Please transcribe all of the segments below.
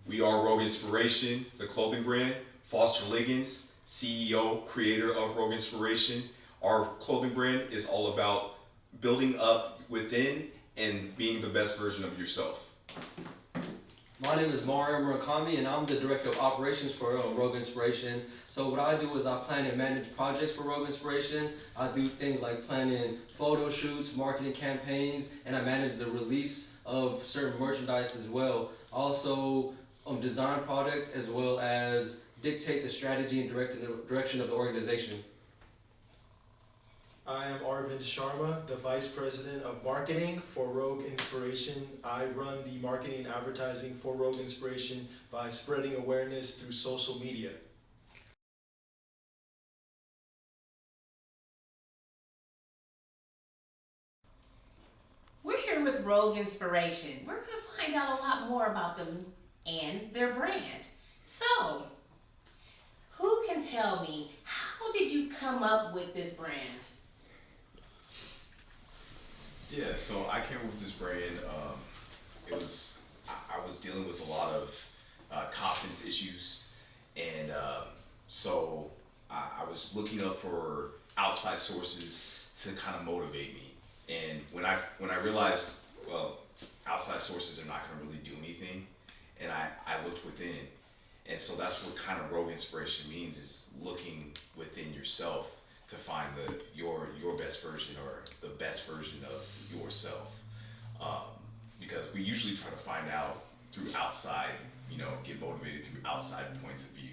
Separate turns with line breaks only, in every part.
We are Rogue Inspiration, the clothing brand. Foster Liggins, CEO, creator of Rogue Inspiration. Our clothing brand is all about building up within and being the best version of yourself.
My name is Mario Murakami, and I'm the Director of Operations for Rogue Inspiration. So what I do is I plan and manage projects for Rogue Inspiration. I do things like planning photo shoots, marketing campaigns, and I manage the release of certain merchandise as well. Also design product as well as dictate the strategy and direction of the organization.
I am Arvind Sharma, the Vice President of Marketing for Rogue Inspiration. I run the marketing and advertising for Rogue Inspiration by spreading awareness through social media.
We're here with Rogue Inspiration. We're going to find out a lot more about them and their brand. So, who can tell me, how did you come up with this brand?
Yeah, so I came up with this brand. I was dealing with a lot of confidence issues, and so I was looking up for outside sources to kind of motivate me. And when I realized, well, outside sources are not going to really do anything, and I looked within, and so that's what kind of Rogue Inspiration means, is looking within yourself to find your best version, or the best version of yourself. Because we usually try to find out through outside, get motivated through outside points of view.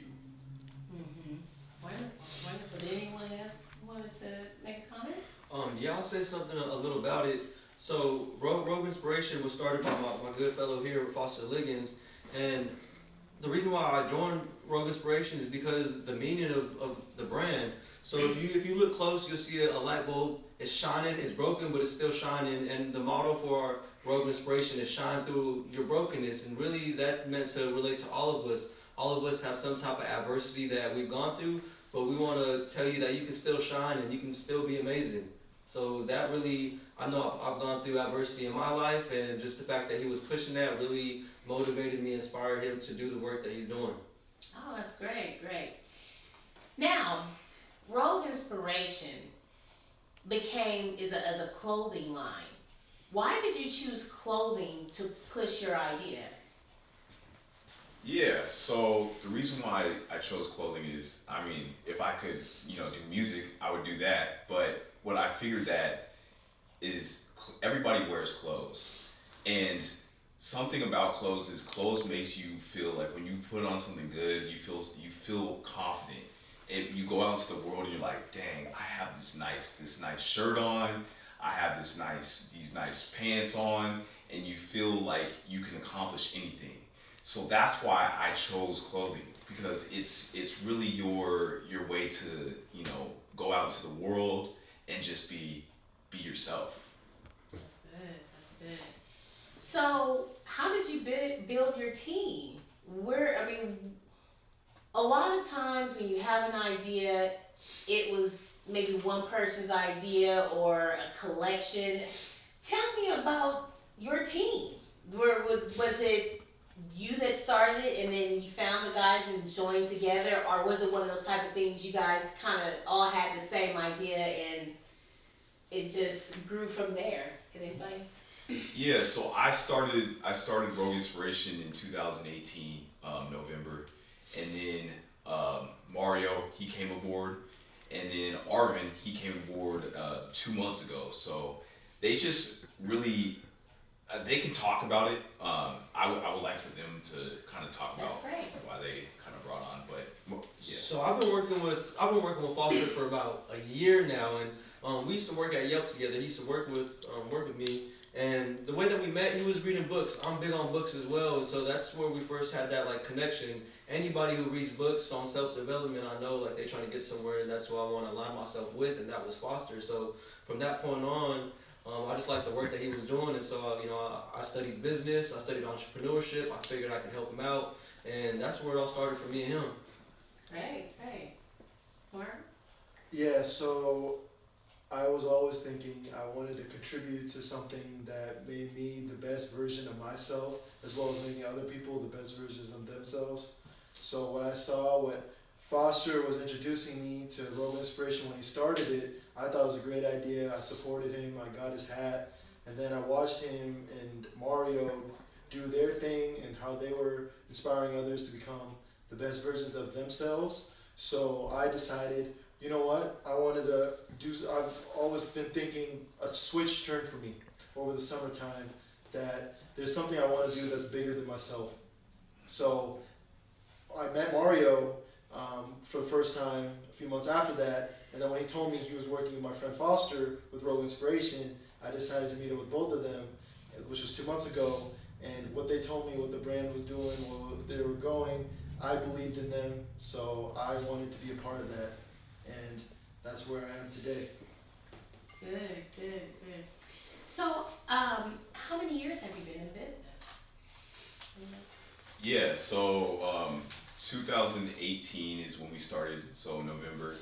Mm-hmm. Wonderful. Did anyone else wanted to make a comment?
Yeah, I'll say something a little about it. So Rogue Inspiration was started by my good fellow here, Foster Liggins, and the reason why I joined Rogue Inspiration is because the meaning of the brand. So if you look close, you'll see a light bulb. It's shining. It's broken, but it's still shining. And the motto for our Rogue Inspiration is shine through your brokenness. And really, that's meant to relate to all of us. All of us have some type of adversity that we've gone through, but we want to tell you that you can still shine and you can still be amazing. So that really, I know I've gone through adversity in my life, and just the fact that he was pushing that really motivated me, inspired him to do the work that he's doing.
Oh, that's great. Now, Rogue Inspiration as a clothing line. Why did you choose clothing to push your idea?
Yeah, so the reason why I chose clothing is, if I could, do music, I would do that. But what I figured that is everybody wears clothes. And something about clothes is clothes makes you feel like when you put on something good, you feel confident. And you go out into the world and you're like, dang, I have this nice shirt on, I have these nice pants on, and you feel like you can accomplish anything. So that's why I chose clothing, because it's really your way to, go out into the world and just be yourself.
That's good. So, how did you build your team? A lot of times when you have an idea, it was maybe one person's idea or a collection. Tell me about your team. Was it you that started it and then you found the guys and joined together, or was it one of those type of things you guys kind of all had the same idea and it just grew from there? Can anybody?
Yeah, so I started Rogue Inspiration in 2018, November, and then Mario, he came aboard, and then Arvin, he came aboard 2 months ago. So they just really they can talk about it. I would like for them to kind of talk about why they kind of brought on, but yeah.
So I've been working with Foster for about a year now, and we used to work at Yelp together. He used to work with me, and the way that we met, he was reading books. I'm big on books as well, and so that's where we first had that connection. Anybody who reads books on self-development, I know they're trying to get somewhere, and that's who I want to align myself with, and that was Foster. So from that point on, I just liked the work that he was doing, and so I studied business, I studied entrepreneurship. I figured I could help him out, and that's where it all started for me and him.
Great. Mark?
Yeah, so I was always thinking I wanted to contribute to something that made me the best version of myself, as well as making other people the best versions of themselves. So when I saw what Foster was introducing me to Rogue Inspiration when he started it, I thought it was a great idea. I supported him. I got his hat, and then I watched him and Mario do their thing and how they were inspiring others to become the best versions of themselves. So I decided, you know what, I wanted to do, I've always been thinking a switch turned for me over the summertime, that there's something I want to do that's bigger than myself. So I met Mario for the first time a few months after that, and then when he told me he was working with my friend Foster with Rogue Inspiration, I decided to meet up with both of them, which was 2 months ago. And what they told me, what the brand was doing, where they were going, I believed in them, so I wanted to be a part of that. And that's where I am today.
Good. So, how many years have you been in business?
Yeah, so 2018 is when we started, so November.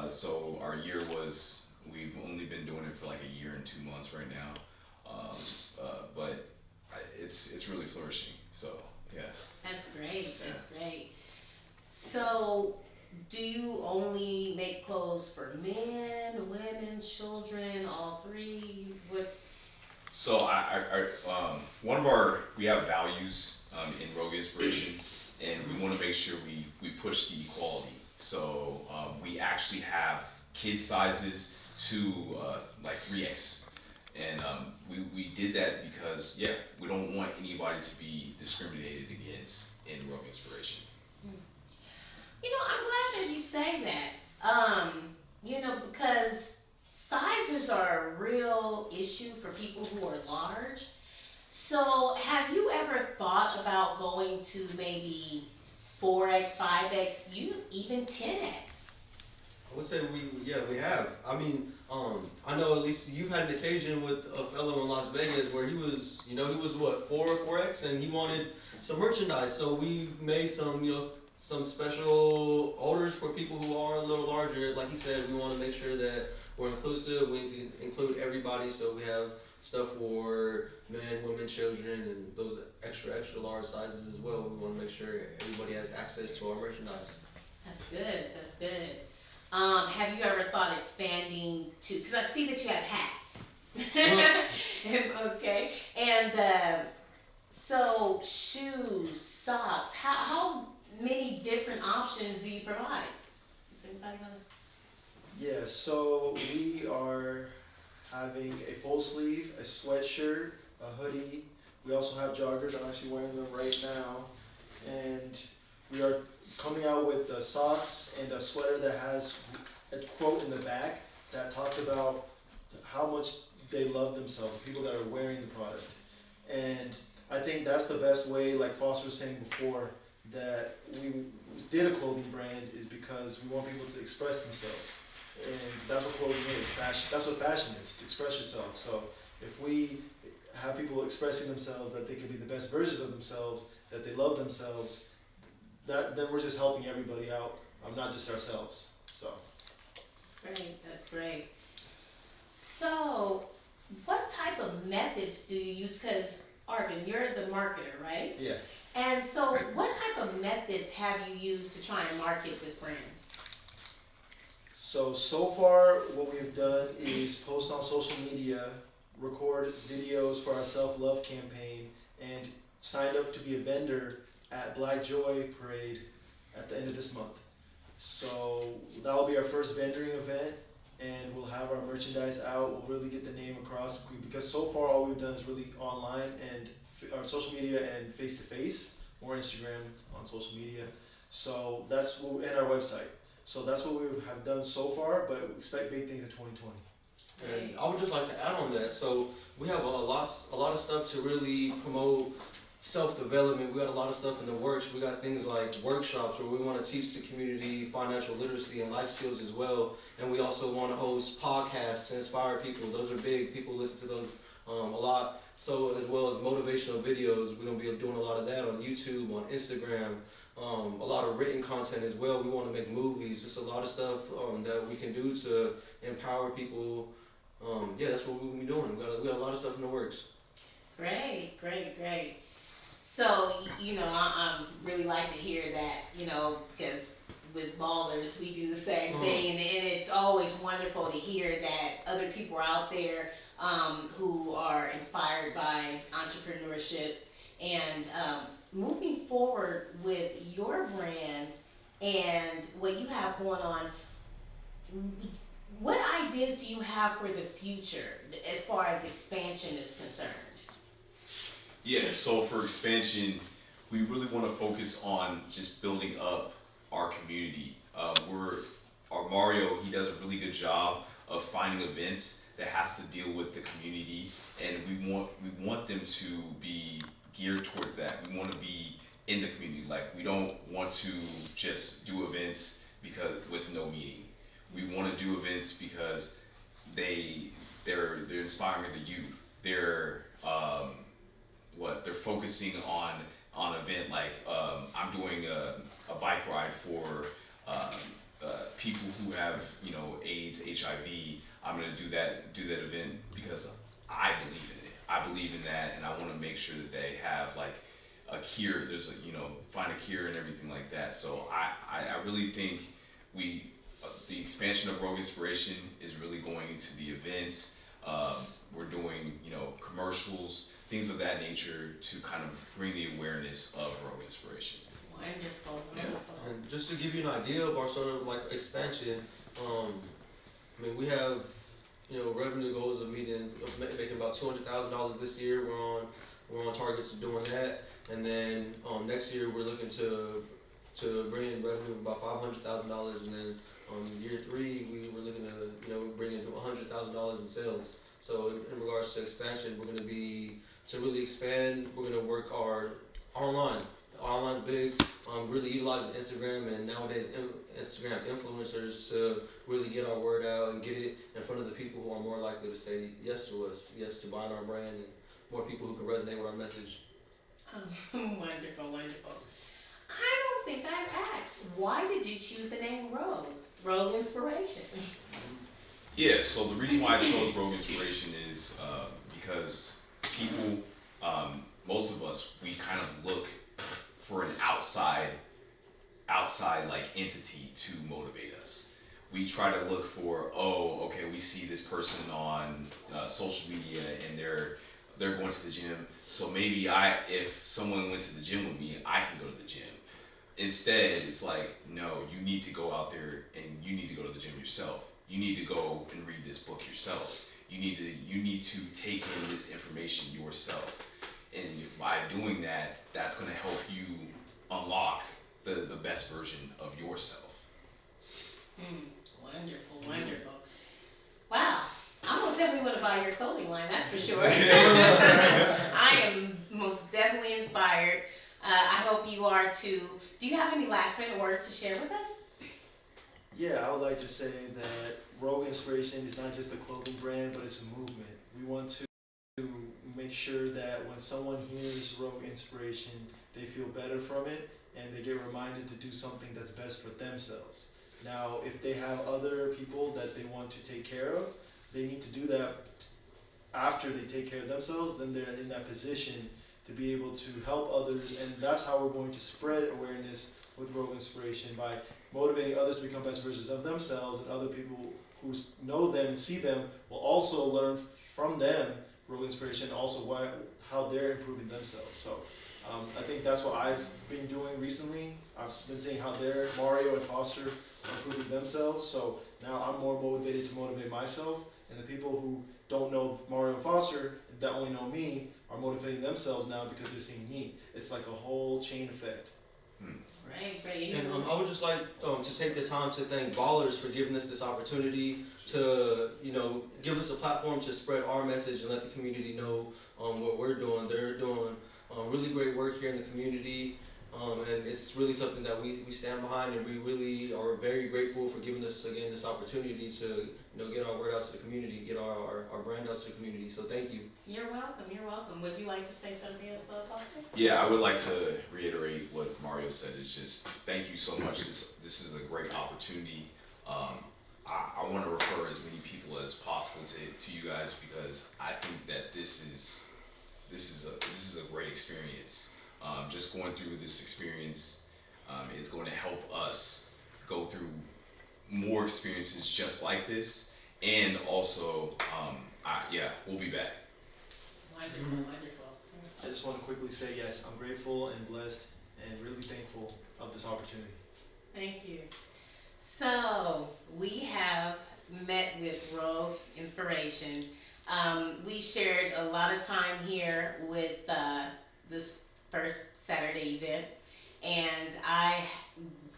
So our year was, we've only been doing it for like a year and 2 months right now. But it's really flourishing, so yeah.
That's great. So, do you only make clothes for men, women, children, all three? What?
So we have values in Rogue Inspiration, and we want to make sure we push the equality. So we actually have kid sizes to like 3X. And we did that because, we don't want anybody to be discriminated against in Rogue Inspiration.
You know, I'm glad that you say that. Because sizes are a real issue for people who are large. So, have you ever thought about going to maybe 4X, 5X, even 10X?
I would say we have. I mean, I know at least you've had an occasion with a fellow in Las Vegas where he was what, 4X, and he wanted some merchandise. So we've made some special orders for people who are a little larger. Like you said, we want to make sure that we're inclusive. We include everybody. So we have stuff for men, women, children, and those extra large sizes as well. We want to make sure everybody has access to our merchandise.
That's good. Have you ever thought expanding to, because I see that you have hats. Okay. And so shoes, socks, how many different options do you provide? Is anybody gonna?
Yeah, so we are having a full sleeve, a sweatshirt, a hoodie. We also have joggers. I'm actually wearing them right now. And we are coming out with the socks and a sweater that has a quote in the back that talks about how much they love themselves, people that are wearing the product. And I think that's the best way, like Foster was saying before, that we did a clothing brand, is because we want people to express themselves. And that's what clothing is, fashion. That's what fashion is, to express yourself. So if we have people expressing themselves, that they can be the best versions of themselves, that they love themselves, then we're just helping everybody out, not just ourselves. So.
That's great. So, what type of methods do you use? Because, Arvin, you're the marketer, right?
Yeah.
And so, what type of methods have you used to try and market this brand?
So far, what we've done is post on social media, record videos for our self-love campaign, and signed up to be a vendor at Black Joy Parade at the end of this month. So that'll be our first vendoring event, and we'll have our merchandise out. We'll really get the name across, because so far all we've done is really online and our social media and face-to-face, or Instagram on social media. So that's what, and our website. So that's what we have done so far, but we expect big things in 2020.
And I would just like to add on that. So we have a lot of stuff to really promote self-development. We got a lot of stuff in the works. We got things like workshops where we want to teach the community financial literacy and life skills as well. And we also want to host podcasts to inspire people. Those are big. People listen to those a lot. So as well as motivational videos, we're gonna be doing a lot of that on YouTube, on Instagram. A lot of written content as well. We want to make movies. Just a lot of stuff that we can do to empower people. Yeah, that's what we'll be doing. We got a lot of stuff in the works.
Great, great, great. So, I really like to hear that, because with ballers, we do the same thing, and it's always wonderful to hear that other people are out there who are inspired by entrepreneurship and moving forward with your brand and what you have going on. What ideas do you have for the future as far as expansion is concerned?
Yeah, so for expansion, we really want to focus on just building up our community. Our Mario, he does a really good job of finding events that has to deal with the community, and we want them to be geared towards that. We want to be in the community. Like, we don't want to just do events because with no meaning. We want to do events because they're inspiring the youth. They're they're focusing on an event like I'm doing a bike ride for people who have AIDS, HIV. I'm gonna do that event because I believe in it. I believe in that, and I want to make sure that they have like a cure. There's find a cure and everything like that. So I really think the expansion of Rogue Inspiration is really going into the events. We're doing commercials, things of that nature to kind of bring the awareness of Rogue Inspiration.
Wonderful,
Yeah.
wonderful.
And just to give you an idea of our sort of like expansion, I mean, we have revenue goals of making about $200,000 this year. We're on target to doing that, and then next year we're looking to bring in revenue of about $500,000, and then year 3 we were looking to bring in $100,000 in sales. So in regards to expansion, we're going to really expand. We're going to work our online. Online's big. Really utilizing Instagram and nowadays Instagram influencers to really get our word out and get it in front of the people who are more likely to say yes to us, yes to buying our brand, and more people who can resonate with our message.
Wonderful, wonderful. I don't think I've asked, why did you choose the name Rogue? Rogue Inspiration.
Yeah, so the reason why I chose Rogue Inspiration is because people, most of us, we kind of look for an outside like entity to motivate us. We try to look for, we see this person on social media and they're going to the gym, so maybe if someone went to the gym with me, I can go to the gym. Instead, it's like, no, you need to go out there and you need to go to the gym yourself. You need to go and read this book yourself. You need to take in this information yourself. And by doing that, that's going to help you unlock the best version of yourself.
Wonderful, wonderful. Wow, I most definitely want to buy your clothing line, that's for sure. I am most definitely inspired. I hope you are too. Do you have any last minute words to share with us?
Yeah, I would like to say that Rogue Inspiration is not just a clothing brand, but it's a movement. We want to make sure that when someone hears Rogue Inspiration, they feel better from it and they get reminded to do something that's best for themselves. Now, if they have other people that they want to take care of, they need to do that after they take care of themselves. Then they're in that position to be able to help others, and that's how we're going to spread awareness with Rogue Inspiration, by motivating others to become best versions of themselves, and other people who know them and see them will also learn from them Rogue Inspiration, and also how they're improving themselves. So I think that's what I've been doing recently. I've been seeing how Mario and Foster are improving themselves, so now I'm more motivated to motivate myself, and the people who don't know Mario and Foster, that only know me, are motivating themselves now because they're seeing me. It's like a whole chain effect.
Great.
And I would just like to take the time to thank Ballers for giving us this opportunity to give us the platform to spread our message and let the community know what we're doing. They're doing really great work here in the community, And it's really something that we stand behind, and we really are very grateful for giving us again this opportunity to get our word out to the community, get our brand out to the community. So thank you.
You're welcome. You're welcome. Would you like to say something as well, Foster?
Yeah, I would like to reiterate what Mario said. It's just thank you so much. This is a great opportunity. I want to refer as many people as possible to you guys because I think that this is a great experience. Just going through this experience is going to help us go through more experiences just like this, and also, we'll be back.
Wonderful, wonderful.
I just want to quickly say yes, I'm grateful and blessed and really thankful of this opportunity.
Thank you. So we have met with Rogue Inspiration. We shared a lot of time here with this first Saturday event, and I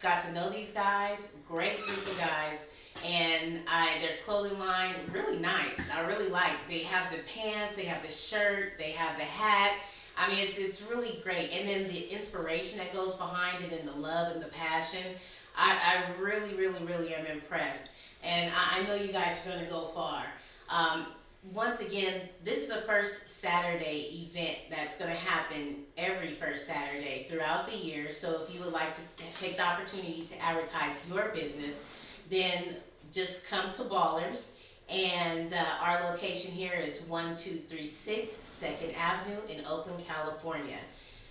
got to know these guys, great group of guys, and their clothing line, really nice. I really like. They have the pants, they have the shirt, they have the hat. I mean, it's really great. And then the inspiration that goes behind it and the love and the passion. I really, really, really am impressed. And I know you guys are going to go far. Once again, this is the first Saturday event that's going to happen every first Saturday throughout the year. So if you would like to take the opportunity to advertise your business, then just come to Ballers. And our location here is 1236 2nd Avenue in Oakland, California.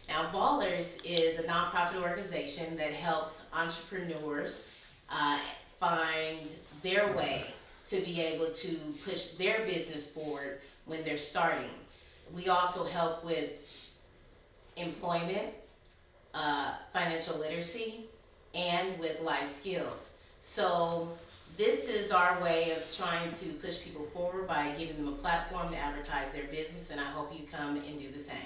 Now, Ballers is a nonprofit organization that helps entrepreneurs find their way to be able to push their business forward when they're starting. We also help with employment, financial literacy, and with life skills. So this is our way of trying to push people forward by giving them a platform to advertise their business, and I hope you come and do the same.